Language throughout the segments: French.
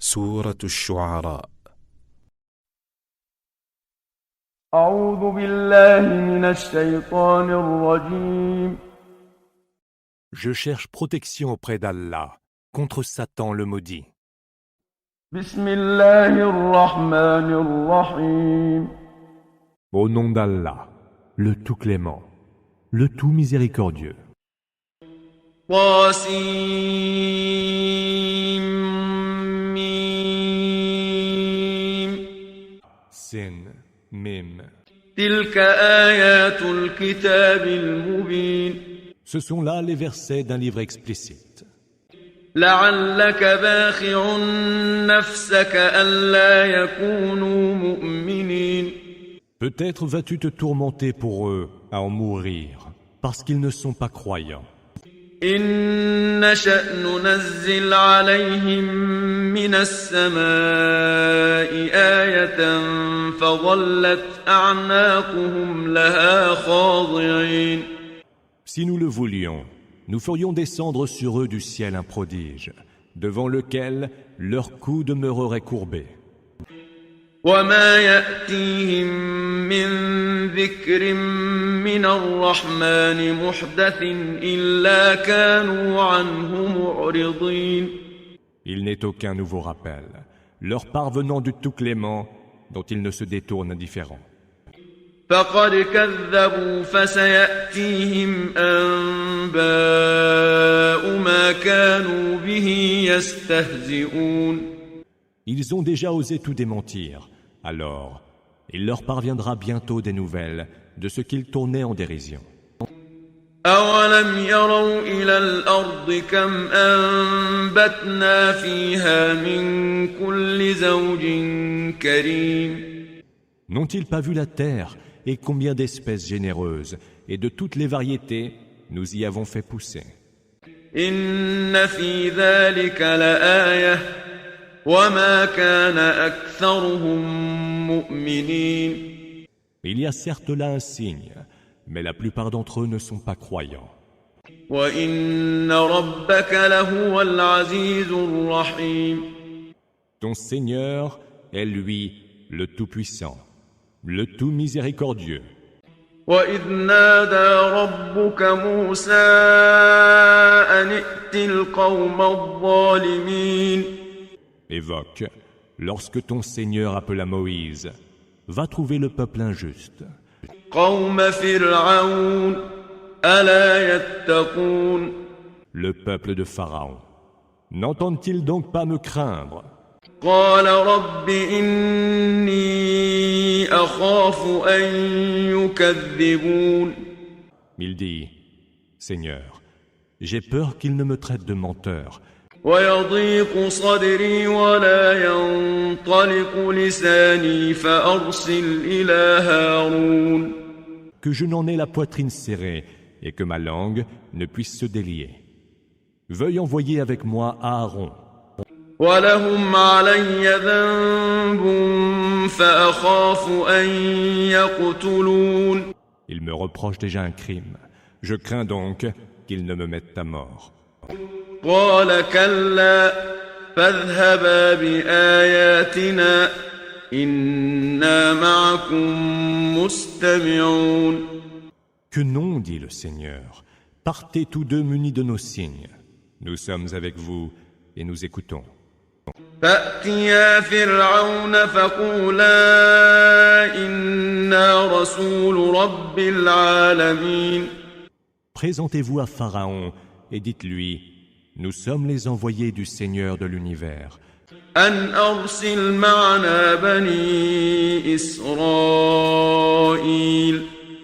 سورة الشعراء. أعوذ بالله من الشيطان الرجيم. Je cherche protection auprès d'Allah contre Satan le maudit. بسم الله الرحمن الرحيم. Au nom d'Allah, le tout clément, le tout miséricordieux. Sin, Mim. تلك آيات الكتاب المبين. Ce sont là les versets d'un livre explicite. لعلك باخع نفسك ألا يكونوا مؤمنين. Peut-être vas-tu te tourmenter pour eux à en mourir, parce qu'ils ne sont pas croyants. إن نشأ ننزل عليهم من السماء آية فظلت أعناقهم لها خاضعين. Si nous le voulions, nous ferions descendre sur eux du ciel un prodige, devant lequel leur cou demeurerait courbé. وما يأتيهم من ذكر من الرحمن محدث إلا كانوا عنه معرضين. Il n'est aucun nouveau rappel, leur parvenant du tout clément, dont ils ne se détournent indifférents. فقد كذبوا فسيأتيهم أنباء ما كانوا به يستهزئون. Ils ont déjà osé tout démentir, alors il leur parviendra bientôt des nouvelles de ce qu'ils tournaient en dérision. أولم يروا إلى الأرض كم أنبتنا فيها من كل زوج كريم. N'ont-ils pas vu la terre et combien d'espèces généreuses et de toutes les variétés nous y avons fait pousser? إن في ذلك لآية وما كان أكثرهم مؤمنين. Il y a certes là un signe, mais la plupart d'entre eux ne sont pas croyants. وإن ربك لهو العزيز الرحيم. Ton Seigneur est lui le Tout-Puissant, le Tout Miséricordieux. وإذ نادى ربك موسى أن ائت القوم الظالمين. Évoque, lorsque ton Seigneur appela Moïse, va trouver le peuple injuste. قوم فرعون ألا يتقون. Le peuple de Pharaon. N'entendent-ils donc pas me craindre? قال رب إني أخاف أن يكذبون. Il dit, Seigneur, j'ai peur qu'ils ne me traitent de menteur. ويضيق صدري ولا ينطلق لساني فأرسل إلى هارون. Que je n'en ai la poitrine serrée et que ma langue ne puisse se délier. Veuille envoyer avec moi Aaron. ولهم علي ذنب فأخاف أن يقتلون. Ils me reprochent déjà un crime. Je crains donc qu'ils ne me mettent à mort. قال كلا فاذهبا بآياتنا إنا معكم مستمعون. Que non, dit le Seigneur. Partez tous deux munis de nos signes. Nous sommes avec vous et nous écoutons. فأتيا فرعون فقولا إنا رسول رب العالمين. Présentez-vous à Pharaon et dites-lui, nous sommes les envoyés du Seigneur de l'univers. أن أرسل معنا بني إسرائيل.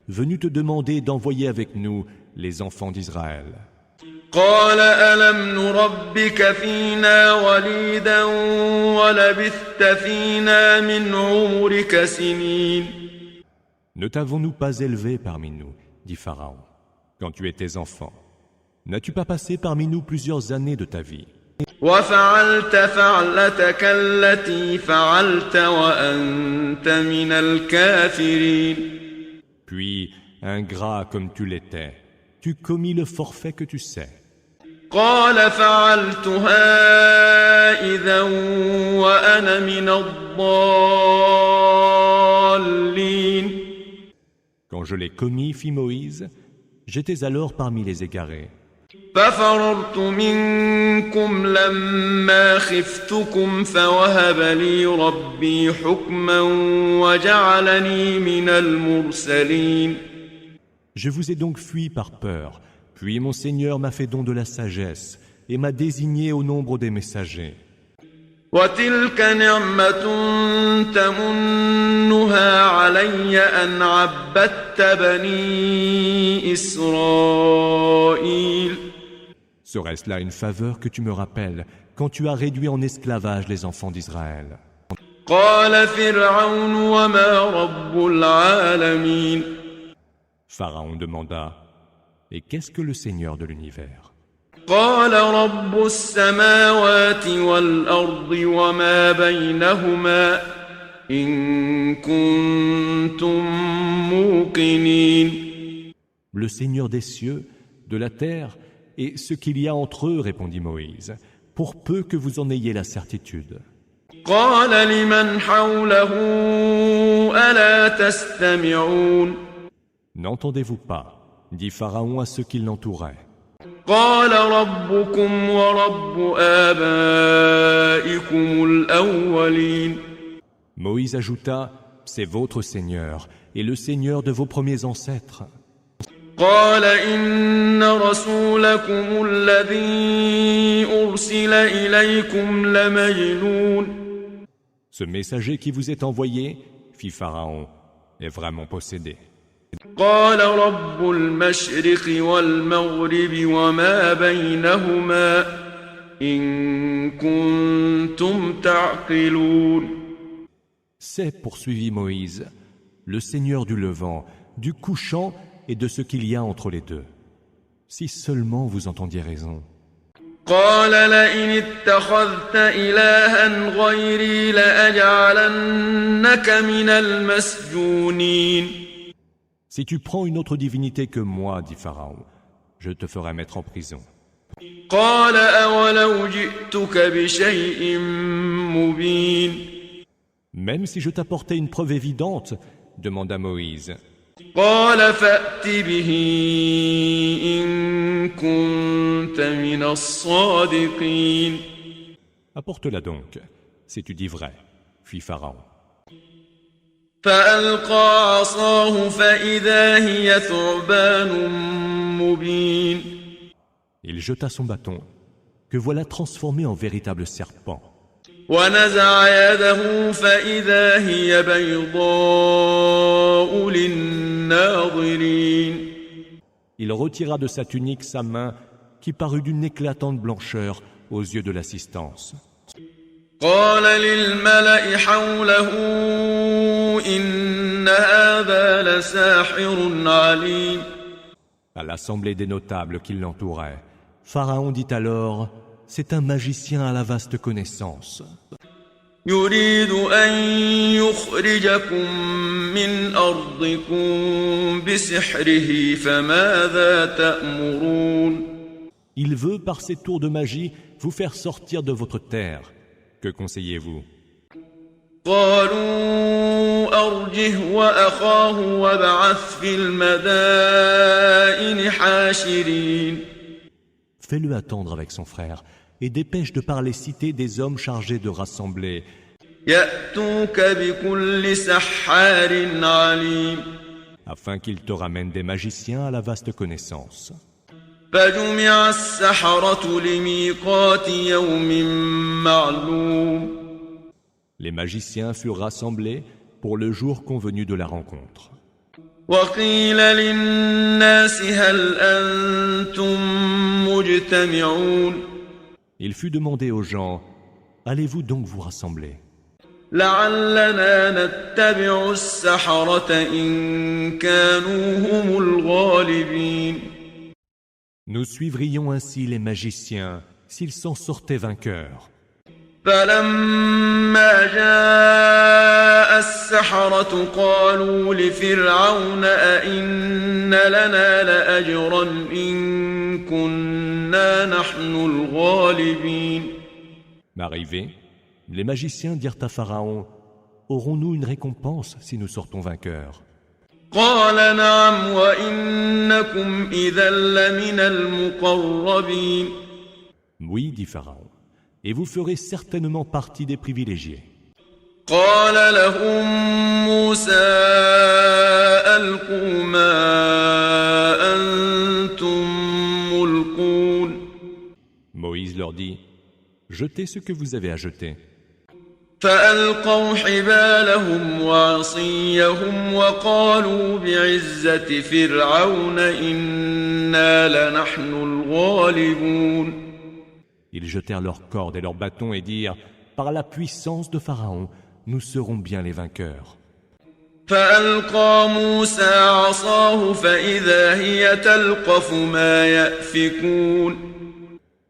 Venu te demander d'envoyer avec nous les enfants d'Israël. قال ألم نربك فينا وليدا ولبثت فينا من عمرك سنين. Ne t'avons-nous pas élevé parmi nous, dit Pharaon, quand tu étais enfant? N'as-tu pas passé parmi nous plusieurs années de ta vie? وفعلت فعلتك التي فعلت وأنت من الكافرين. Puis, ingrat comme tu l'étais, tu commis le forfait que tu sais. قال فعلتها إذا من الضالين. Quand je l'ai commis, fit Moïse, j'étais alors parmi les égarés. ففررت منكم لما خفتكم فوهب لي ربي حكما وجعلني من المرسلين. Je vous ai donc fui par peur, puis mon Seigneur m'a fait don de la sagesse et m'a désigné au nombre des messagers. وتلك نعمة تمنها علي أن عبدت بني إسرائيل. Serait-ce là une faveur que tu me rappelles quand tu as réduit en esclavage les enfants d'Israël? قال فرعون وما رب العالمين. Pharaon demanda, et qu'est-ce que le Seigneur de l'univers? قال رب السماوات والأرض وما بينهما إن كنتم موقنين. Le Seigneur des cieux, de la terre, et ce qu'il y a entre eux, répondit Moïse, pour peu que vous en ayez la certitude. قال لمن حوله ألا تستمعون. N'entendez-vous pas, dit Pharaon à ceux qui l'entouraient. قال ربكم ورب آبائكم الأولين. Moïse ajouta, c'est votre Seigneur et le Seigneur de vos premiers ancêtres. قال إن رسولكم الذي أرسل إليكم لمجنون. Ce messager qui vous est envoyé, fit Pharaon, est vraiment possédé. قال رب المشرق والمغرب وما بينهما إن كنتم تعقلون. C'est, poursuivit Moïse, le Seigneur du Levant, du couchant et de ce qu'il y a entre les deux. Si seulement vous entendiez raison. قال لئن اتخذت إلها غيري لأجعلنك من المسجونين. Si tu prends une autre divinité que moi, dit Pharaon, je te ferai mettre en prison. قال أولو جئتك بشيء مبين. Même si je t'apportais une preuve évidente, demanda Moïse. قال فأت به إن كنت من الصادقين. Apporte-la donc, si tu dis vrai, fit Pharaon. فألقى عصاه فإذا هي ثعبان مبين. Il jeta son bâton, que voilà transformé en véritable serpent. ونزع يده فإذا هي بيضاء للناظرين. Il retira de sa tunique sa main, qui parut d'une éclatante blancheur aux yeux de l'assistance. قال للملأ حوله إن هذا لساحر عليم. À l'assemblée des notables qui l'entouraient, Pharaon dit alors, c'est un magicien à la vaste connaissance. يريد أن يخرجكم من أرضكم بسحره فماذا تأمرون. Il veut, par ses tours de magie, vous faire sortir de votre terre. Que conseillez-vous? قالوا أرجه وأخاه وابعث في المدائن حاشرين. Fais-le attendre avec son frère et dépêche de par les cités des hommes chargés de rassembler. يأتوك بكل سحار عليم. Afin qu'il te ramène des magiciens à la vaste connaissance. فجمع السحرة لميقات يوم معلوم. Les magiciens furent rassemblés pour le jour convenu de la rencontre. وقيل للناس هل أنتم مجتمعون. Il fut demandé aux gens, allez-vous donc vous rassembler? لعلنا نتبع السحرة إن كانوا هم الغالبين. Nous suivrions ainsi les magiciens s'ils s'en sortaient vainqueurs. فلما جاء السحرة قالوا لفرعون أئن لنا لأجرا إن كنا نحن الغالبين. Arrivés, Les magiciens dirent à Pharaon, « Aurons-nous une récompense si nous sortons vainqueurs ?» قال نعم وإنكم إذا لمن المقربين. Oui, dit Pharaon, et vous ferez certainement partie des privilégiés. قال لهم موسى ألقوا ما أنتم ملقون. Moïse leur dit, « Jetez ce que vous avez à jeter. » فألقوا حبالهم وعصيهم وقالوا بعزة فرعون إنا لنحن الغالبون. Ils jetèrent leurs cordes et leurs bâtons et dirent, « Par la puissance de Pharaon, nous serons bien les vainqueurs. » فألقى موسى عصاه فإذا هي تلقف ما يأفكون.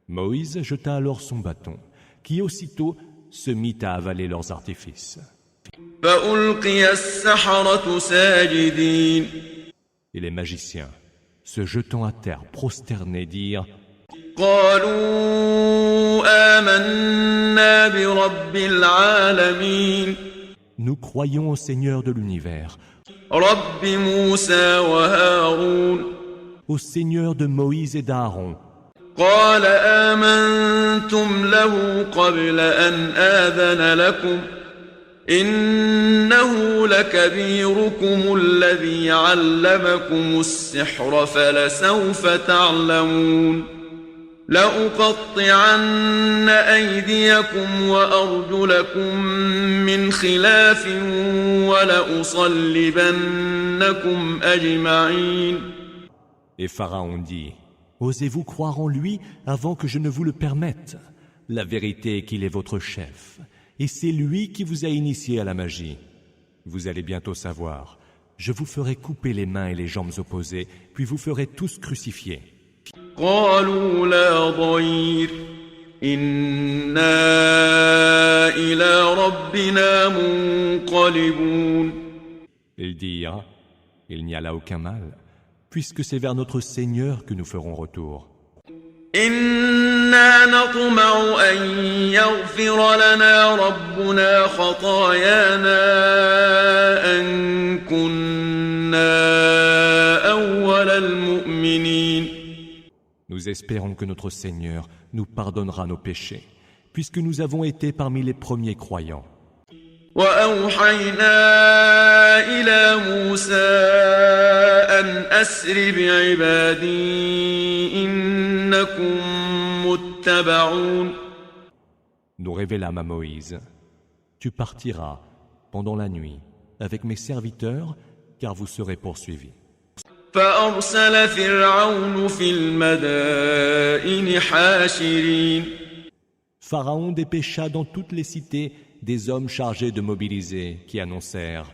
Moïse jeta alors son bâton, qui aussitôt se mit à avaler leurs artifices. فألقي السحرة ساجدين. Et les magiciens, se jetant à terre prosternés, dirent, قالوا آمنا برب العالمين. Nous croyons au Seigneur de l'univers, رب موسى وهارون. au Seigneur de Moïse et d'Aaron. قال آمنتم له قبل أن آذن لكم إنه لكبيركم الذي علمكم السحر فلسوف تعلمون لأقطعن أيديكم وأرجلكم من خلاف ولأصلبنكم أجمعين. Et Pharaon dit, Osez-vous croire en lui avant que je ne vous le permette? La vérité est qu'il est votre chef, et c'est lui qui vous a initié à la magie. Vous allez bientôt savoir, je vous ferai couper les mains et les jambes opposées, puis vous ferez tous crucifiés. قالوا لا ضير إنا إلى ربنا منقلبون. Ils dirent, il n'y a là aucun mal, puisque c'est vers notre Seigneur que nous ferons retour. إنا نطمع أن يغفر لنا ربنا خطايانا أن كنا أول المؤمنين. Nous espérons que notre Seigneur nous pardonnera nos péchés, puisque nous avons été parmi les premiers croyants. وأوحينا إلى موسى أن أسر بعبادي إنكم متبعون. Nous révélâmes à Moïse, tu partiras pendant la nuit avec mes serviteurs, car vous serez poursuivis. فأرسل فرعون في المدائن حاشرين. Pharaon dépêcha dans toutes les cités des hommes chargés de mobiliser, qui annoncèrent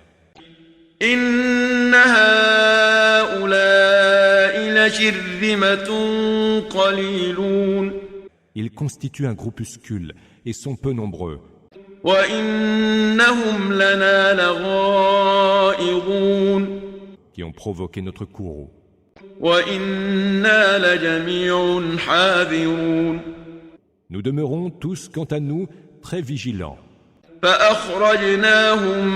إن هؤلاء لشرذمة قليلون. Ils constituent un groupuscule et sont peu nombreux. وإنهم لنا لغائظون. Qui ont provoqué notre courroux. وإنا لجميع حاذرون. Nous demeurons tous, quant à nous, très vigilants. فأخرجناهم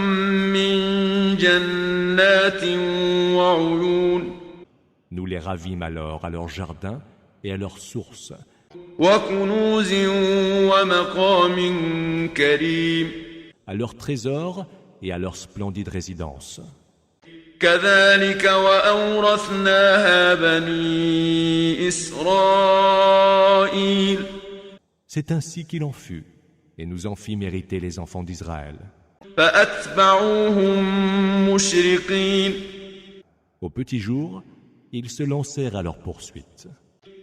من جنات وعيون. Nous les ravîmes alors à leurs jardins et à leurs sources, وكنوز ومقام كريم. à leurs trésors et à leurs splendides résidences. كذلك وأورثناها بني إسرائيل. C'est ainsi qu'il en fut, et nous en fit mériter les enfants d'Israël. فأتبعوهم مشرقين. Au petit jour, ils se lancèrent à leur poursuite.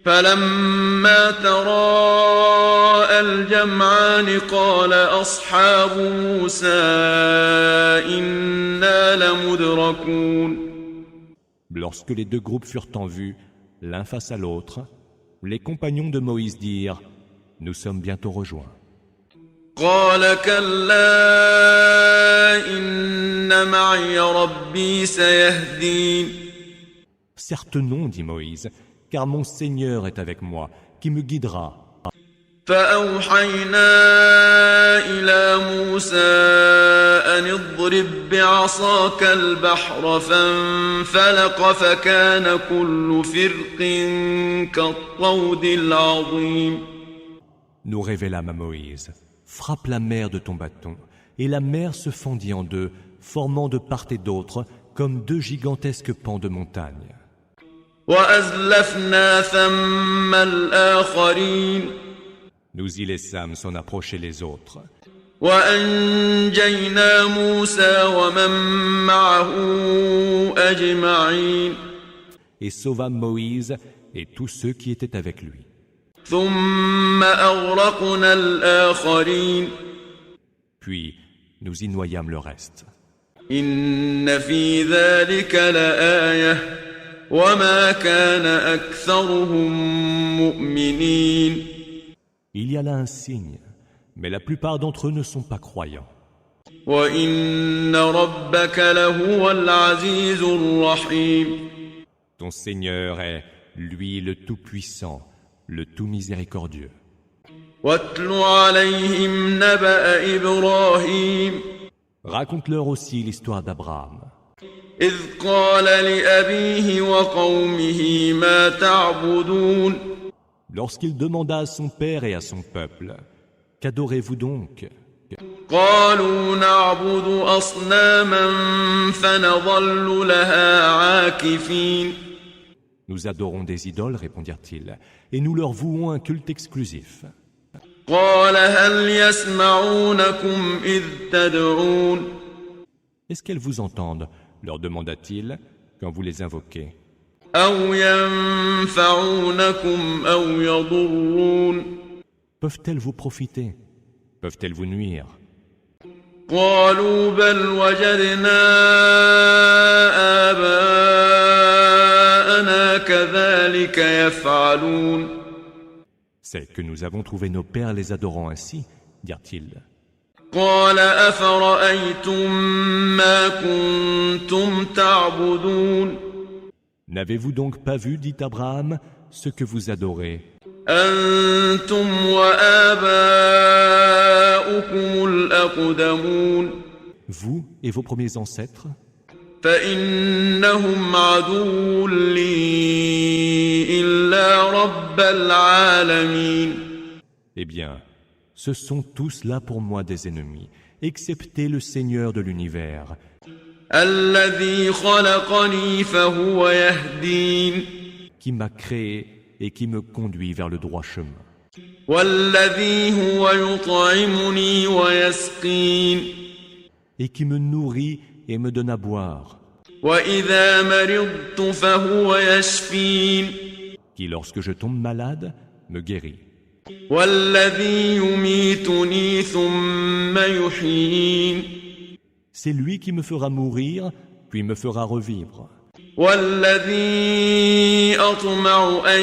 فلما تراءى الجمعان قال أصحاب موسى إنا لمدركون. Lorsque les deux groupes furent en vue, l'un face à l'autre, les compagnons de Moïse dirent « Nous sommes bientôt rejoints. قال كلا إن معي ربي سيهدين. Certes non, dit Moïse, car mon Seigneur est avec moi, qui me guidera. فأوحينا إلى موسى أن اضرب بعصاك البحر فانفلق فكان كل فرق كالطود العظيم. Nous révélâmes à Moïse, frappe la mer de ton bâton, et la mer se fendit en deux, formant de part et d'autre comme deux gigantesques pans de montagne. وأزلفنا ثم الآخرين. Nous y laissâmes s'en approcher les autres. وأنجينا موسى ومن معه أجمعين. Et sauvâmes Moïse et tous ceux qui étaient avec lui. ثم أغرقنا الآخرين. Puis nous y noyâmes le reste. إن في ذلك لآية وما كان أكثرهم مؤمنين. Il y a là un signe, mais la plupart d'entre eux ne sont pas croyants. وإن ربك لهو العزيز الرحيم. Ton Seigneur est, lui, le Tout-Puissant, le Tout-Miséricordieux. واتل عليهم نبأ إبراهيم. Raconte-leur aussi l'histoire d'Abraham. إذ قال لأبيه وقومه ما تعبدون. Lorsqu'il demanda à son père et à son peuple, « Qu'adorez-vous donc ?» قالوا نعبد أصناما فنظل لها عاكفين. Nous adorons des idoles, répondirent-ils, et nous leur vouons un culte exclusif. قال هل يسمعونكم إذ تدعون. Est-ce qu'elles vous entendent, leur demanda-t-il, quand vous les invoquez? أو ينفعونكم أو يضرون. Peuvent-elles vous profiter? Peuvent-elles vous nuire? قالوا بل وجدنا آباءنا كذلك يفعلون. C'est que nous avons trouvé nos pères les adorant ainsi, dirent-ils. قال أفرأيتم ما كنتم تعبدون. N'avez-vous donc pas vu, dit Abraham, ce que vous adorez? أنتم وآباؤكم الأقدمون. Vous et vos premiers ancêtres? فإنهم عدو لي إلا رب العالمين. Eh bien, ce sont tous là pour moi des ennemis, excepté le Seigneur de l'univers, الذي خلقني فهو يهدين. qui m'a créé et qui me conduit vers le droit chemin, والذي هو يطعمني ويسقين. et qui me nourrit et me donne à boire, وإذا مرضت فهو يشفين. qui, lorsque je tombe malade, me guérit, والذي يميتني ثم يحيين. c'est lui qui me fera mourir, puis me fera revivre, والذي أطمع أن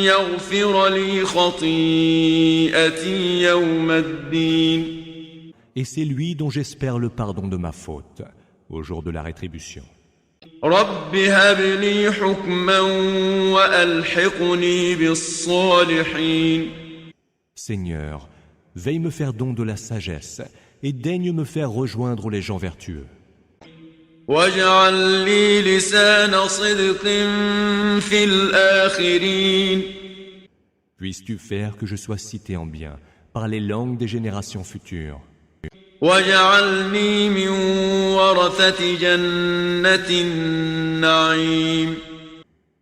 يغفر لي خطيئتي يوم الدين. et c'est lui dont j'espère le pardon de ma faute, au jour de la rétribution. رب هب لي حكما وألحقني بالصالحين. Seigneur, veille me faire don de la sagesse, et daigne me faire rejoindre les gens vertueux. واجعل لي لسان صدق في الآخرين. Puisses-tu faire que je sois cité en bien par les langues des générations futures. واجعلني من ورثة جنة النعيم.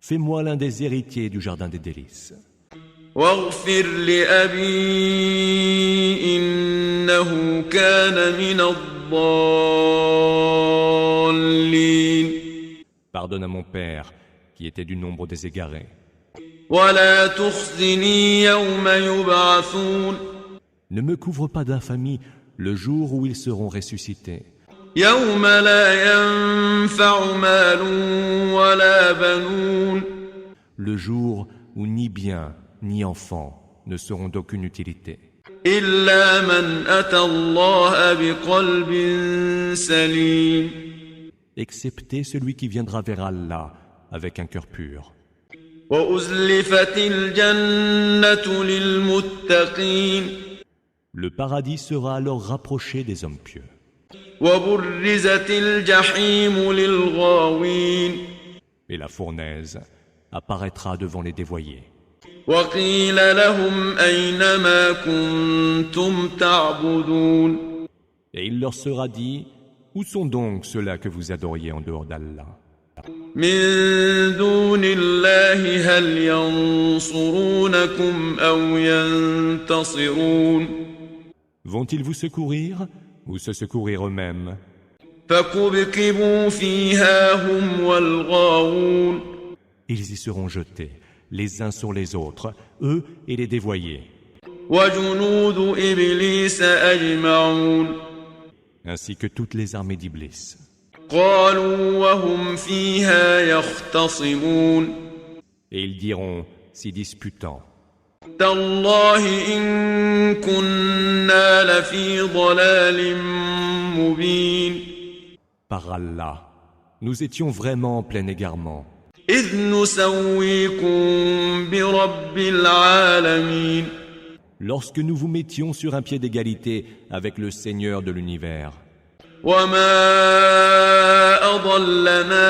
Fais-moi l'un des héritiers du jardin des délices. واغفر لأبي إنه كان من الضالين. Pardonne à mon père, qui était du nombre des égarés. ولا تخزني يوم يبعثون. Ne me couvre pas d'infamie le jour où ils seront ressuscités, يوم لا ينفع مال ولا بنون. le jour où ni bien ni enfants ne seront d'aucune utilité, إلا من أتى الله بقلب سليم. excepté celui qui viendra vers Allah avec un cœur pur. وأزلفت الجنة للمتقين. Le paradis sera alors rapproché des hommes pieux. وبرزت الجحيم للغاوين Et la fournaise apparaîtra devant les dévoyés. وقيل لهم أين ما كنتم تعبدون Et il leur sera dit, où sont donc ceux-là que vous adoriez en dehors d'Allah? من دون الله هل ينصرونكم أو ينتصرون Vont-ils vous secourir ou se secourir eux-mêmes? فكبكبوا فيها هم والغاوون Ils y seront jetés, les uns sur les autres, eux et les dévoyés, وجنود إبليس أجمعون ainsi que toutes les armées d'Iblis. قالوا وهم فيها يختصمون Et ils diront, s'y disputant, تالله إن كنا لفي ضلال مبين par Allah, nous étions vraiment en plein égarement, إذ نسويكم برب العالمين lorsque nous vous mettions sur un pied d'égalité avec le Seigneur de l'univers. وما أضلنا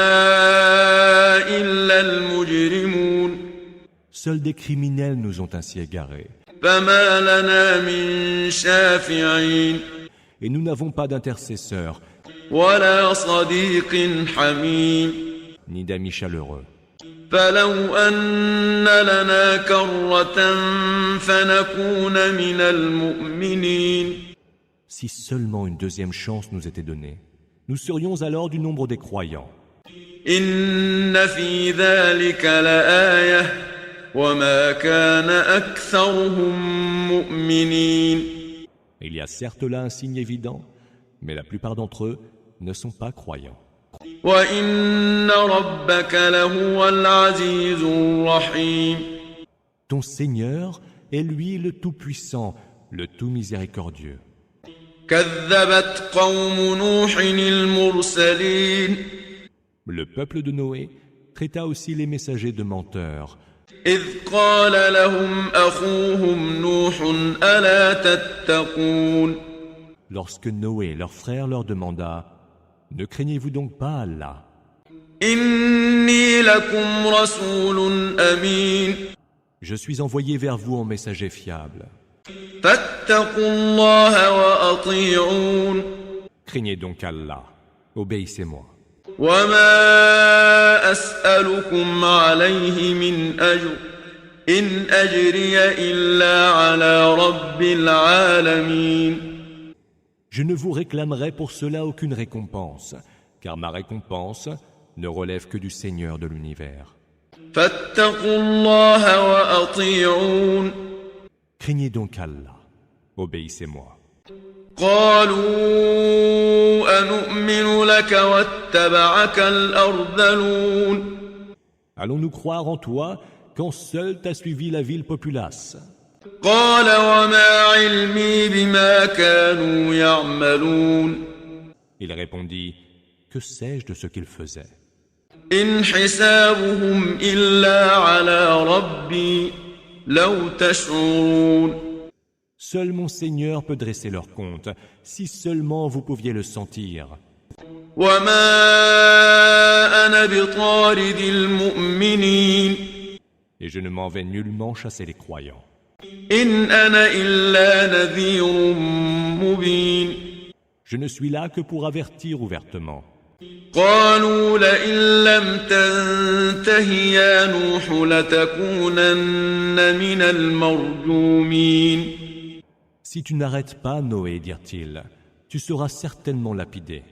إلا المجرمون Seuls des criminels nous ont ainsi égarés, فما لنا من شافعين et nous n'avons pas d'intercesseurs, ولا صديق حميم ni d'amis chaleureux. فلو أن لنا كرة فنكون من المؤمنين Si seulement une deuxième chance nous était donnée, nous serions alors du nombre des croyants. إن في ذلك لآية وما كان أكثرهم مؤمنين Il y a certes là un signe évident, mais la plupart d'entre eux ne sont pas croyants. وإن ربك لهو العزيز الرحيم Ton Seigneur est lui le Tout-Puissant, le Tout-Miséricordieux. كذبت قوم نوح المرسلين Le peuple de Noé traita aussi les messagers de menteurs, إذ قال لهم أخوهم نوح ألا تتقون lorsque Noé, leur frère, leur demanda « Ne craignez-vous donc pas Allah ? إني لكم رسول أمين Je suis envoyé vers vous en messager fiable. فاتقوا الله وأطيعون Craignez donc Allah, obéissez-moi. وما أسألكم عليه من أجر إن أجري إلا على رب العالمين Je ne vous réclamerai pour cela aucune récompense, car ma récompense ne relève que du Seigneur de l'univers. فاتقوا الله وأطيعون Craignez donc Allah, obéissez-moi. قالوا أنؤمن لك واتبعك الأرذلون Allons-nous croire en toi quand seul t'a suivi la ville populace? قال وما علمي بما كانوا يعملون Il répondit, que sais-je de ce qu'ils faisaient? إن حسابهم إلا على ربي لو تشعرون Seul mon Seigneur peut dresser leur compte, si seulement vous pouviez le sentir. وما أنا بطارد المؤمنين Et je ne m'en vais nullement chasser les croyants. إن أنا إلا نذير مبين Je ne suis là que pour avertir ouvertement. قالوا لئن لم تنته يا نوح لتكونن من المرجومين Si tu n'arrêtes pas, Noé, dirent-ils, tu seras certainement lapidé.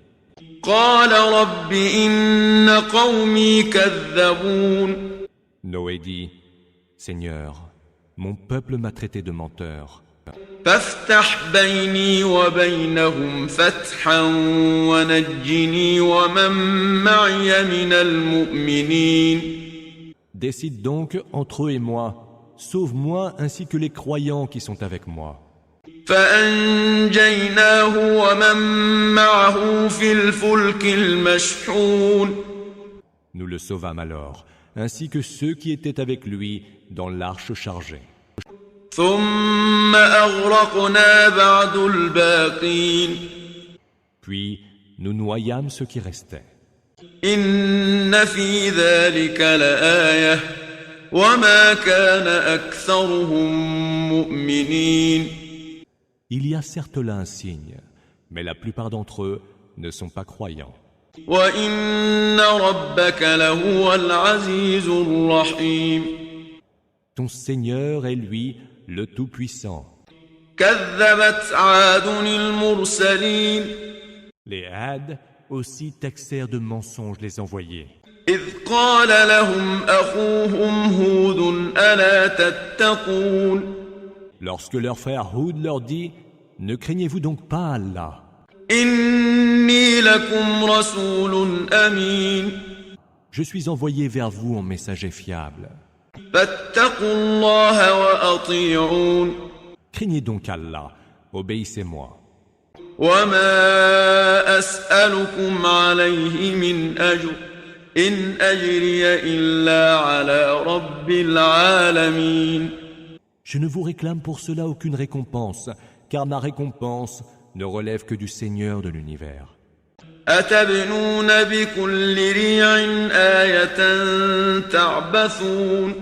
قال رب إن قومي كذبون Noé dit, Seigneur, mon peuple m'a traité de menteur. فافتح بيني وبينهم فتحا ونجني ومن معي من المؤمنين Décide donc entre eux et moi, sauve-moi ainsi que les croyants qui sont avec moi. فأنجيناه ومن معه في الفلك المشحون Nous le sauvâmes alors, ainsi que ceux qui étaient avec lui dans l'arche chargée. ثم أغرقنا بعد الباقين Puis nous noyâmes ceux qui restaient. إن في ذلك لآية وما كان أكثرهم مؤمنين Il y a certes là un signe, mais la plupart d'entre eux ne sont pas croyants. وإن ربك لهو العزيز الرحيم Ton Seigneur est lui le Tout-Puissant. كذبت عاد المرسلين Les Hades aussi taxèrent de mensonges les envoyés. إذ قال لهم أخوهم هود ألا تتقون Lorsque leur frère Houd leur dit « Ne craignez-vous donc pas Allah ? إني لكم رسول أمين Je suis envoyé vers vous en messager fiable. فاتقوا الله وأطيعون Craignez donc Allah, obéissez-moi. وما أسألكم عليه من أجر إن أجري إلا على رب العالمين Je ne vous réclame pour cela aucune récompense, car ma récompense ne relève que du Seigneur de l'univers. أتبنون بكل ريع آية تعبثون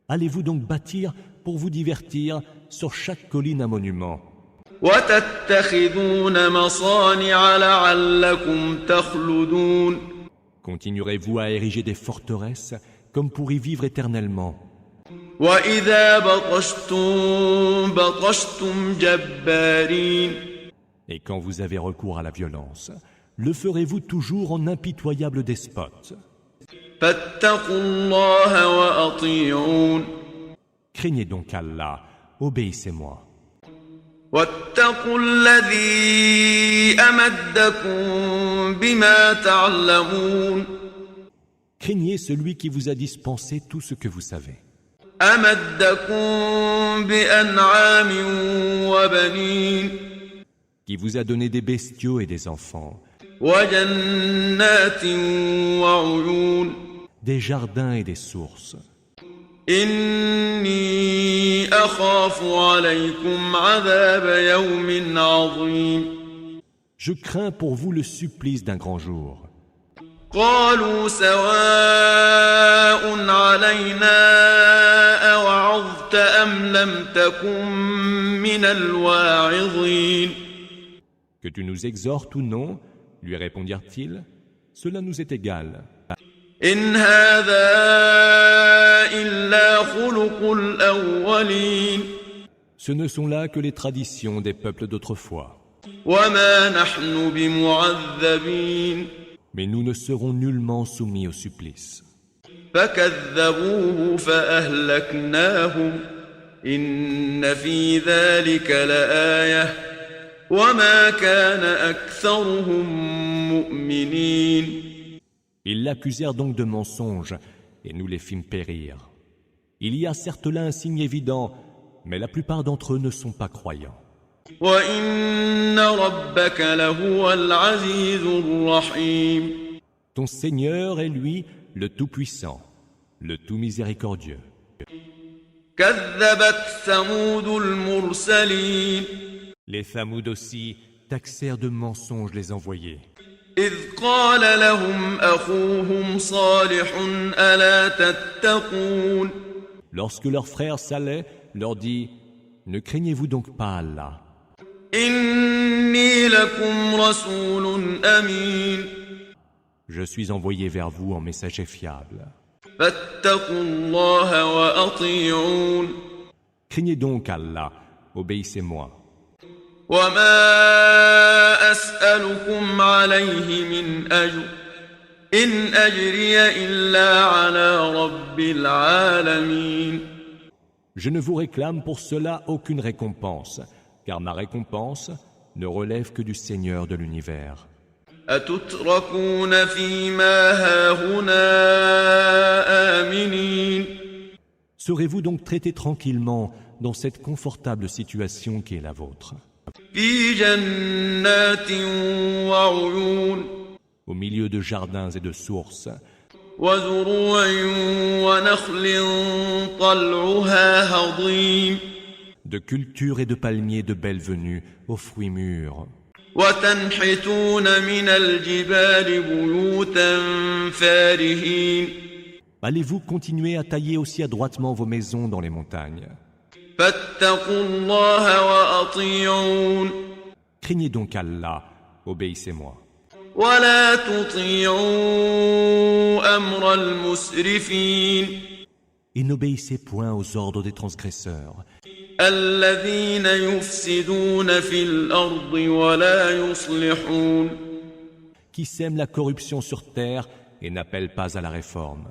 Allez-vous donc bâtir pour vous divertir sur chaque colline un monument, وتتخذون مصانع لعلكم تخلدون continuerez-vous à ériger des forteresses comme pour y vivre éternellement? وإذا بطشتم بطشتم جبارين Et quand vous avez recours à la violence, le ferez-vous toujours en impitoyable despote? فاتقوا الله وأطيعون Craignez donc Allah, obéissez-moi. واتقوا الذي أمدكم بما تعلمون Craignez celui qui vous a dispensé tout ce que vous savez. أمدكم بأنعام وبنين Qui vous a donné des bestiaux et des enfants, وجنات وعيون des jardins et des sources. إني أخاف عليكم عذاب يوم عظيم Je crains pour vous le supplice d'un grand jour. قالوا سواء علينا أوعظت أم لم تكن من الواعظين Que tu nous exhortes ou non, lui répondirent-ils, cela nous est égal. إن هذا إلا خلق الأولين Ce ne sont là que les traditions des peuples d'autrefois. وما نحن بمعذبين Mais nous ne serons nullement soumis au supplice. فكذبوه فأهلكناهم إن في ذلك لآية وما كان أكثرهم مؤمنين Ils l'accusèrent donc de mensonge, et nous les fîmes périr. Il y a certes là un signe évident, mais la plupart d'entre eux ne sont pas croyants. وإن ربك لهو العزيز الرحيم Ton Seigneur est lui, le Tout-Puissant, le Tout-Miséricordieux. كذبت ثمود المرسلين Les Thamoud aussi taxèrent de mensonges les envoyés. إذ قال لهم أخوهم صالح ألا تتقون Lorsque leur frère Saleh leur dit « Ne craignez-vous donc pas Allah ? إني لكم رسول أمين Je suis envoyé vers vous en messager fiable. فاتقوا الله وأطيعون Craignez donc Allah, obéissez-moi. وما أسألكم عليه من أجر إن أجري إلا على رب العالمين Je ne vous réclame pour cela aucune récompense, car ma récompense ne relève que du Seigneur de l'univers. أتتركون فيما هاهنا آمنين Serez-vous donc traités tranquillement dans cette confortable situation qui est la vôtre, في جنات وعيون au milieu de jardins et de sources, وزروع ونخل طلعها هضيم de cultures et de palmiers de belle venue, aux fruits mûrs. وتنحتون من الجبال بيوتا فارهين Allez-vous continuer à tailler aussi adroitement vos maisons dans les montagnes? فاتقوا الله وأطيعون Craignez donc Allah, obéissez-moi. ولا تطيعوا أمر المسرفين Et n'obéissez point aux ordres des transgresseurs, الذين يفسدون في الأرض ولا يصلحون qui sèment la corruption sur terre et n'appellent pas à la réforme.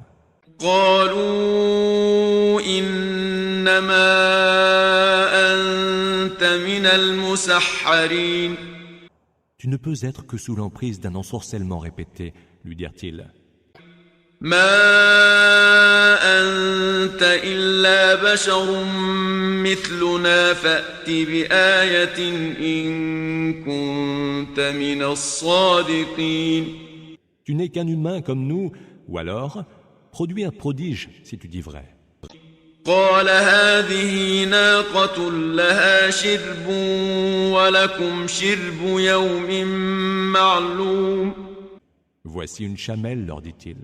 قالوا إنما أنت من المسحرين Tu ne peux être que sous l'emprise d'un ensorcellement répété, lui dirent-ils. ما أنت إلا بشر مثلنا فأت بآية إن كنت من الصادقين Tu n'es qu'un humain comme nous, ou alors, produis un prodige si tu dis vrai. قال هذه ناقة لها شرب ولكم شرب يوم معلوم Voici une chamelle, leur dit-il.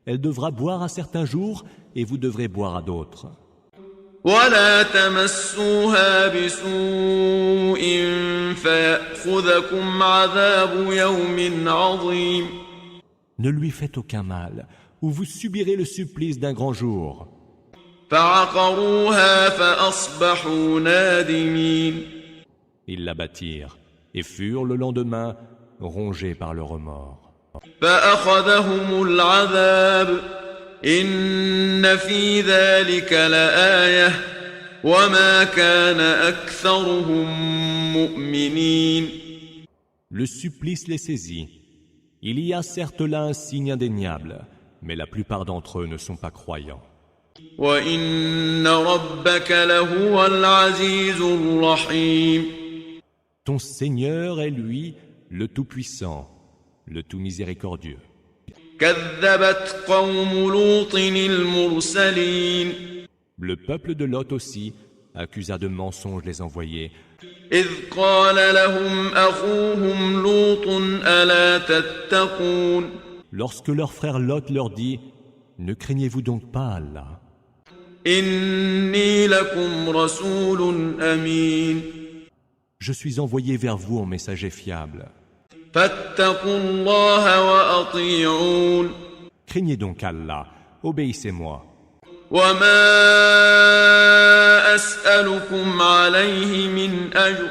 Elle devra boire à certains jours, et vous devrez boire à d'autres. ولا تمسوها بسوء فيأخذكم عذاب يوم عظيم Ne lui faites aucun mal, ou vous subirez le supplice d'un grand jour. فعقروها فأصبحوا نادمين Ils l'abattirent, et furent le lendemain rongés par le remords. فأخذهم العذاب إن في ذلك لآية وما كان أكثرهم مؤمنين Le supplice les saisit. Il y a certes là un signe indéniable, mais la plupart d'entre eux ne sont pas croyants. وإن ربك لهو العزيز الرحيم Ton Seigneur est lui, le Tout-Puissant, le Tout-Miséricordieux. كذبت قوم لوط المرسلين Le peuple de Lot aussi accusa de mensonges les envoyés, إذ قال لهم أخوهم لوط ألا تتقون lorsque leur frère Lot leur dit « Ne craignez-vous donc pas Allah ? إني لكم رسول أمين Je suis envoyé vers vous en messager fiable. فاتقوا الله وأطيعون Craignez donc Allah, obéissez-moi. وما أسألكم عليه من أجر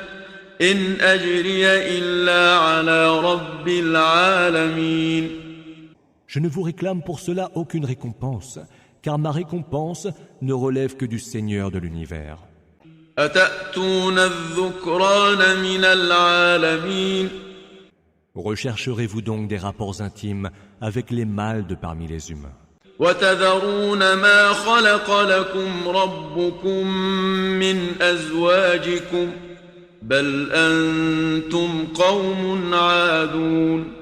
إن أجري إلا على رب العالمين Je ne vous réclame pour cela aucune récompense, car ma récompense ne relève que du Seigneur de l'univers. أتأتون الذكران من العالمين Rechercherez-vous donc des rapports intimes avec les mâles de parmi les humains, وتذرون ما خلق لكم ربكم من أزواجكم بل أنتم قوم عادون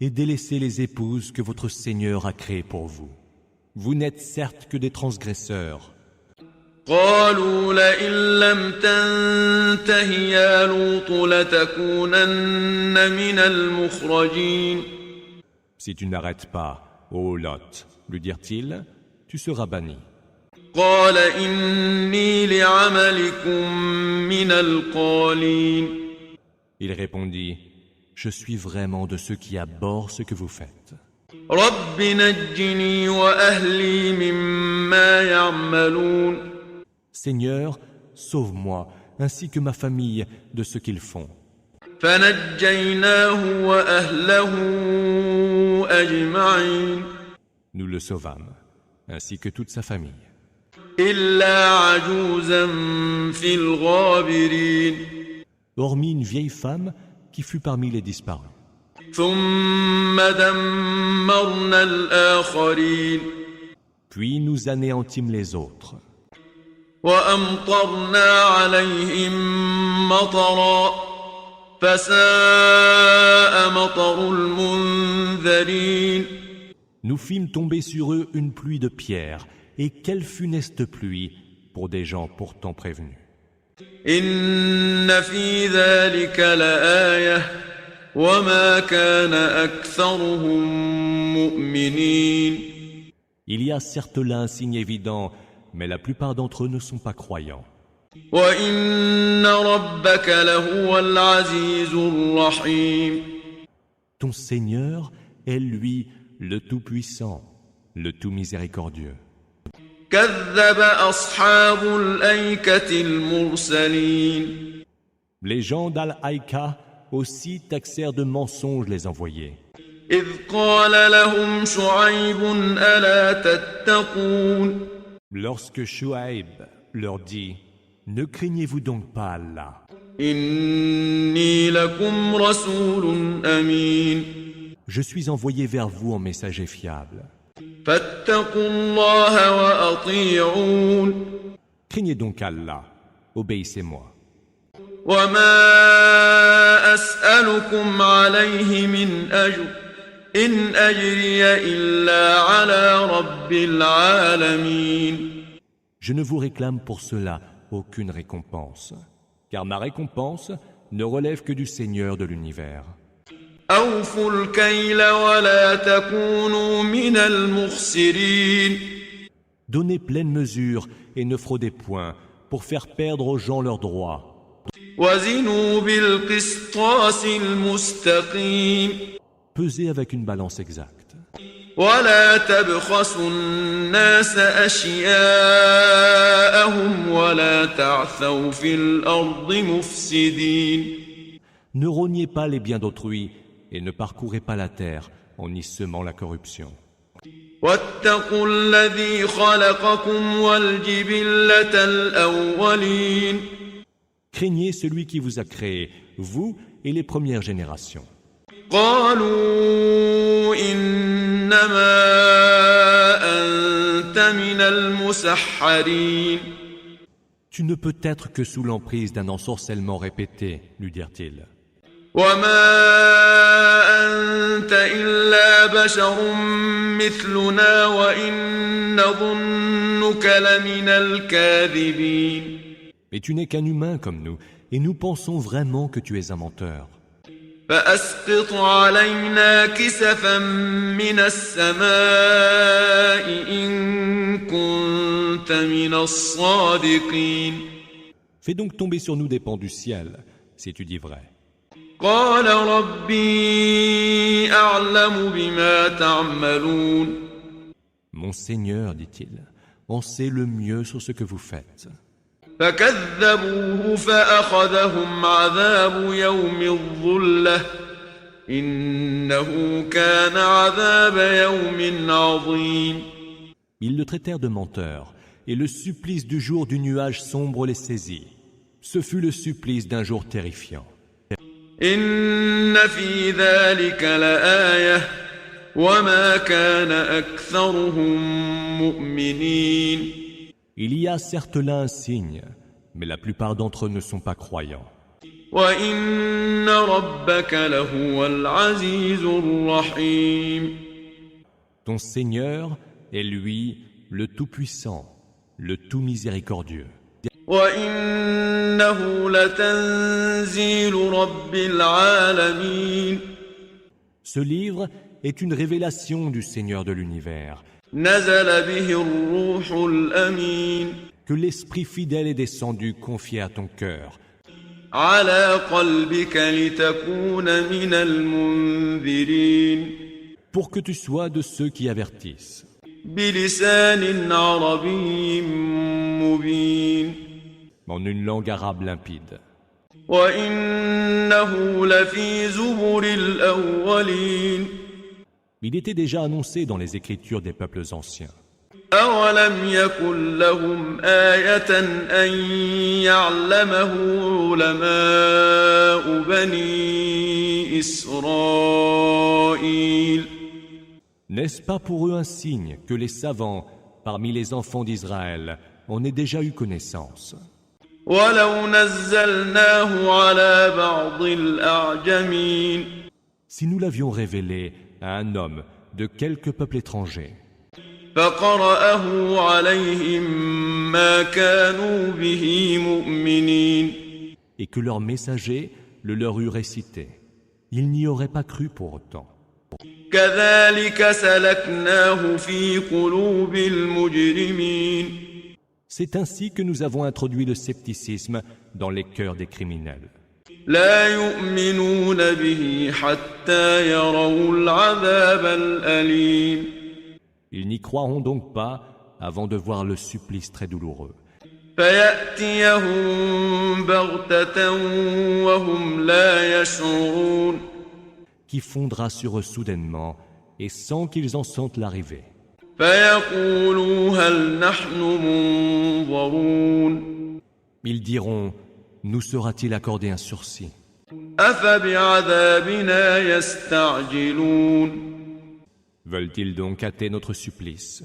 et délaissez les épouses que votre Seigneur a créées pour vous. Vous n'êtes certes que des transgresseurs. قالوا لئن لم تنته يا لوط لتكونن من المخرجين Si tu n'arrêtes pas, ô Lot, lui dirent-ils, tu seras banni. قال إني لعملكم من القالين Il répondit, je suis vraiment de ceux qui abhorrent ce que vous faites. رب نجني وأهلي مما يعملون Seigneur, sauve-moi, ainsi que ma famille, de ce qu'ils font. فنجيناه وأهله أجمعين Nous le sauvâmes, ainsi que toute sa famille. إلا عجوزا في الغابرين Hormis une vieille femme qui fut parmi les disparus. ثم دمرنا الآخرين Puis nous anéantîmes les autres. وأمطرنا عليهم مطرا فساء مطر المنذرين Nous fîmes tomber sur eux une pluie de pierres, et quelle funeste pluie pour des gens pourtant prévenus. إن في ذلك لآية وما كان أكثرهم مؤمنين. Il y a certes là un signe évident, mais la plupart d'entre eux ne sont pas croyants. وإن ربك لهو العزيز الرحيم. Ton Seigneur est lui le Tout-Puissant, le Tout-Miséricordieux. كذب أصحاب الأيكة المرسلين. Les gens d'Al-Haïka aussi taxèrent de mensonges les envoyés. إذ قال لهم شعيب ألا تتقون. Lorsque Shuaïb leur dit « Ne craignez-vous donc pas Allah ? إني لكم رسول أمين. Je suis envoyé vers vous en messager fiable. فاتقوا الله وأطيعون. Craignez donc Allah, obéissez-moi. وما أسألكم عليه من أجر إن أجري إلا على رب العالمين. Je ne vous réclame pour cela aucune récompense, car ma récompense ne relève que du Seigneur de l'univers. أوفوا الكيل ولا تكونوا من المخسرين. Donnez pleine mesure et ne fraudez point pour faire perdre aux gens leurs droits. وزنوا بالقسطاس المستقيم. Pesez avec une balance exacte. ولا تبخسوا الناس أشياءهم ولا تعثوا في الأرض مفسدين. Ne rognez pas les biens d'autrui et ne parcourez pas la terre en y semant la corruption. واتقوا الذي خلقكم والجبلة الأولين. Craignez celui qui vous a créé, vous et les premières générations. قالوا إنما أنت من المسحرين. Tu ne peux être que sous l'emprise d'un ensorcellement répété, lui dirent-ils. وما أنت إلا بشر مثلنا وإن نظنك لمن الكاذبين. Mais tu n'es qu'un humain comme nous, et nous pensons vraiment que tu es un menteur. فأسقط علينا كسفا من السماء إن كنت من الصادقين. Fais donc tomber sur nous des pans du ciel, si tu dis vrai. قال ربي أعلم بما تعملون. Mon Seigneur, dit-il, en sait le mieux sur ce que vous faites. فكذبوه فأخذهم عذاب يوم الظلة إنه كان عذاب يوم عظيم. Ils le traitèrent de menteur, et le supplice du jour du nuage sombre les saisit. Ce fut le supplice d'un jour terrifiant. إن في ذلك لآية وما كان أكثرهم مؤمنين. Il y a certes là un signe, mais la plupart d'entre eux ne sont pas croyants. وإن ربك لهو العزيز الرحيم. Ton Seigneur est lui, le Tout-Puissant, le Tout-Miséricordieux. وإنه لتنزيل رب العالمين. Ce livre est une révélation du Seigneur de l'univers, نزل به الروح الأمين. que l'Esprit fidèle est descendu confié à ton cœur, على قلبك لتكون من المنذرين. pour que tu sois de ceux qui avertissent, بلسان عربي مبين. en une langue arabe limpide. وإنه لفي زبر الأولين. Il était déjà annoncé dans les écritures des peuples anciens. أولم يكن لهم آية أن يعلمه علماء بني إسرائيل. N'est-ce pas pour eux un signe que les savants, parmi les enfants d'Israël, en aient déjà eu connaissance? ولو نزلناه على بعض الأعجمين. Si nous l'avions révélé à un homme de quelque peuple étranger, فقرأه عليهم ما كانوا به مؤمنين. Et que leur messager le leur eût récité. Ils n'y auraient pas cru pour autant. كذلك سلكناه في قلوب المجرمين. C'est ainsi que nous avons introduit le scepticisme dans les cœurs des criminels. لا يؤمنون به حتى يروا العذاب الأليم. Ils n'y croiront donc pas avant de voir le supplice très douloureux. فيأتيهم بغتة وهم لا يشعرون. Qui fondra sur eux soudainement et sans qu'ils en sentent l'arrivée. فيقولوا هل نحن منظرون. Ils diront, nous sera-t-il accordé un sursis? أفبعذابنا يستعجلون. Veulent-ils donc hâter notre supplice?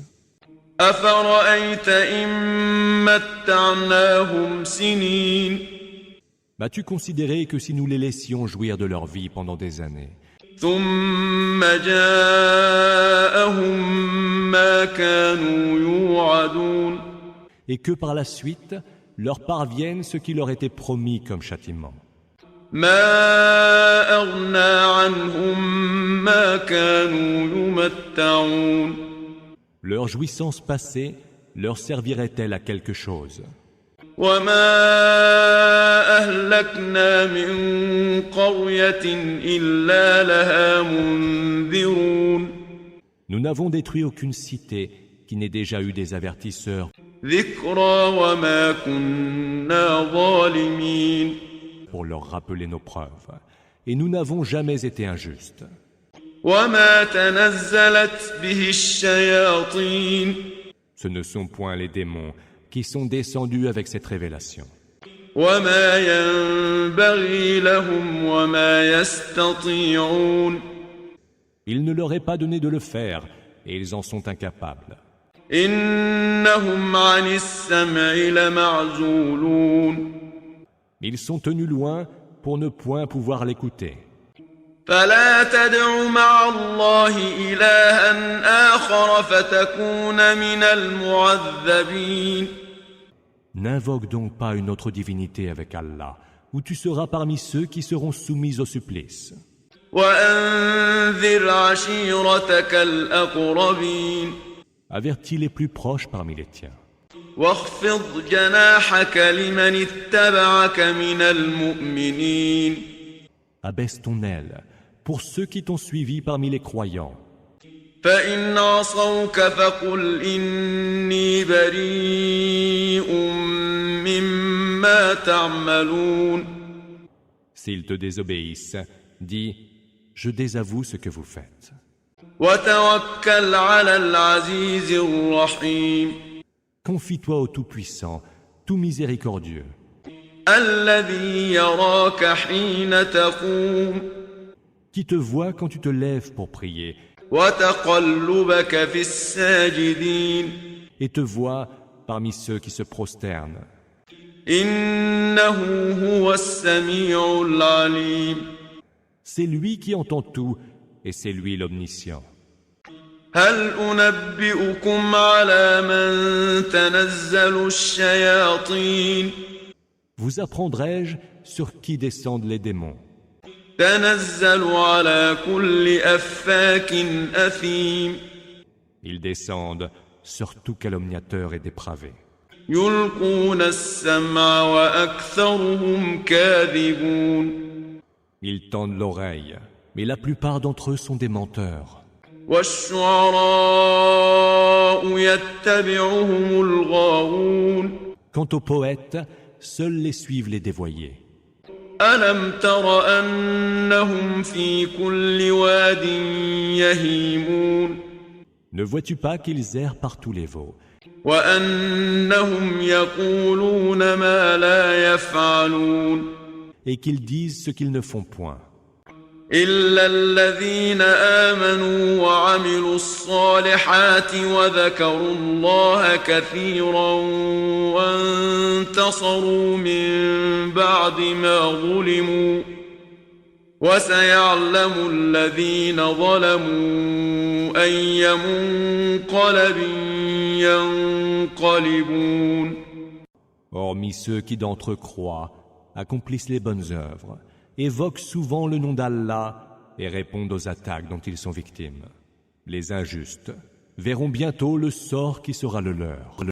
أفرأيت إن متعناهم سنين. M'as-tu considéré que si nous les laissions jouir de leur vie pendant des années, ثم جاءهم ما كانوا يوعدون. et que par la suite leur parvienne ce qui leur était promis comme châtiment? ما أغنى عنهم ما كانوا يمتعون. Leur jouissance passée leur servirait-elle à quelque chose? وما أهلكنا من قرية إلا لها منذرون. Nous n'avons détruit aucune cité qui n'ait déjà eu des avertisseurs ذكرى وما كنا ظالمين. pour leur rappeler nos preuves. Et nous n'avons jamais été injustes. وما تنزلت به الشياطين. Ce ne sont point les démons qui sont descendus avec cette révélation. وما ينبغي لهم وما يستطيعون. Il ne leur est pas donné de le faire, et ils en sont incapables. إنهم عن السمع لمعزولون. Ils sont tenus loin pour ne point pouvoir l'écouter. فلا تدع مع الله إلها آخر فتكون من المعذبين. N'invoque donc pas une autre divinité avec Allah, ou tu seras parmi ceux qui seront soumis au supplice. وأنذر عشيرتك الأقربين. Avertis les plus proches parmi les tiens. واخفض جناحك لمن اتبعك من المؤمنين. Abaisse ton aile pour ceux qui t'ont suivi parmi les croyants. فإن عصوك فقل إني بريء مما تعملون. S'ils te désobéissent, dis, je désavoue ce que vous faites. وتوكل على العزيز الرحيم. Confie-toi au Tout-Puissant, tout miséricordieux, الذي يراك حين تقوم. qui te voit quand tu te lèves pour prier, وتقلبك في الساجدين. et te voit parmi ceux qui se prosternent. إنه هو السميع العليم. C'est lui qui entend tout, et c'est lui l'omniscient. هل أنبئكم على من تنزل الشياطين. Vous apprendrai-je sur qui descendent les démons? تنزل على كل أفاك أثيم. Ils descendent sur tout calomniateur et dépravé. يلقون السمع وأكثرهم كاذبون. Ils tendent l'oreille, mais la plupart d'entre eux sont des menteurs. والشعراء يتبعهم الغاوون. Quant aux poètes, seuls les suivent les dévoyés. ألم تر أنهم في كل واد يهيمون. Ne vois-tu pas qu'ils errent par tous les veaux, وأنهم يقولون ما لا يفعلون. et qu'ils disent ce qu'ils ne font point, إلا الذين آمنوا وعملوا الصالحات وذكروا الله كثيرا وانتصروا من بعد ما ظلموا وسيعلم الذين ظلموا أي منقلب ينقلبون. Hormis ceux qui d'entre eux croient, accomplissent les bonnes œuvres, évoquent souvent le nom d'Allah et répondent aux attaques dont ils sont victimes. Les injustes verront bientôt le sort qui sera le leur.